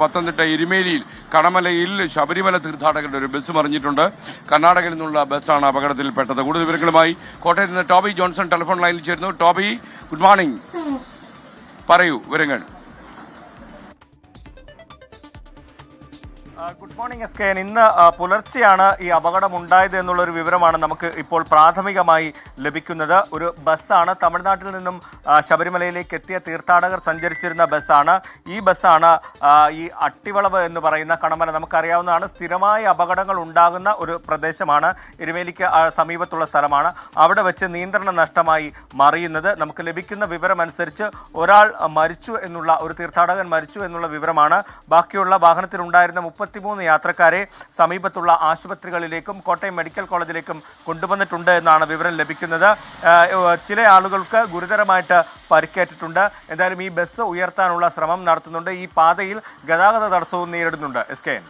പത്തനംതിട്ട എരുമേലിയിൽ കടമലയിൽ ശബരിമല തീർത്ഥാടകരുടെ ഒരു ബസ് മറിഞ്ഞിട്ടുണ്ട്. കർണാടകയിൽ നിന്നുള്ള ബസ്സാണ് അപകടത്തിൽപ്പെട്ടത്. കൂടുതൽ വിവരങ്ങളുമായി കോട്ടയത്ത് നിന്ന് ടോബി ജോൺസൺ ടെലിഫോൺ ലൈനിൽ ചേരുന്നു. Toby, good morning. പറയൂ വിവരങ്ങൾ. Good morning S K N. ഇന്ന് പുലർച്ചെയാണ് ഈ അപകടമുണ്ടായത് എന്നുള്ളൊരു വിവരമാണ് നമുക്ക് ഇപ്പോൾ പ്രാഥമികമായി ലഭിക്കുന്നത്. ഒരു ബസ്സാണ്, തമിഴ്നാട്ടിൽ നിന്നും ശബരിമലയിലേക്ക് എത്തിയ തീർത്ഥാടകർ സഞ്ചരിച്ചിരുന്ന ബസ്സാണ്. ഈ ബസ്സാണ് ഈ അട്ടിവളവ് എന്ന് പറയുന്ന കടമല, നമുക്കറിയാവുന്നതാണ്, സ്ഥിരമായ അപകടങ്ങൾ ഉണ്ടാകുന്ന ഒരു പ്രദേശമാണ്. എരുമേലിക്ക് സമീപത്തുള്ള സ്ഥലമാണ്. അവിടെ വെച്ച് നിയന്ത്രണം നഷ്ടമായി മറിയുന്നത്. നമുക്ക് ലഭിക്കുന്ന വിവരമനുസരിച്ച് ഒരാൾ മരിച്ചു എന്നുള്ള, ഒരു തീർത്ഥാടകൻ മരിച്ചു എന്നുള്ള വിവരമാണ്. ബാക്കിയുള്ള വാഹനത്തിലുണ്ടായിരുന്ന 33 യാത്രക്കാരെ സമീപത്തുള്ള ആശുപത്രികളിലേക്കും കോട്ടയം മെഡിക്കൽ കോളേജിലേക്കും കൊണ്ടുവന്നിട്ടുണ്ട് എന്നാണ് വിവരം ലഭിക്കുന്നത്. ചില ആളുകൾക്ക് ഗുരുതരമായിട്ട് പരിക്കേറ്റിട്ടുണ്ട്. എന്തായാലും ഈ ബസ് ഉയർത്താനുള്ള ശ്രമം നടത്തുന്നുണ്ട്. ഈ പാതയിൽ ഗതാഗത തടസ്സവും നേരിടുന്നുണ്ട് എസ് കെ എൻ.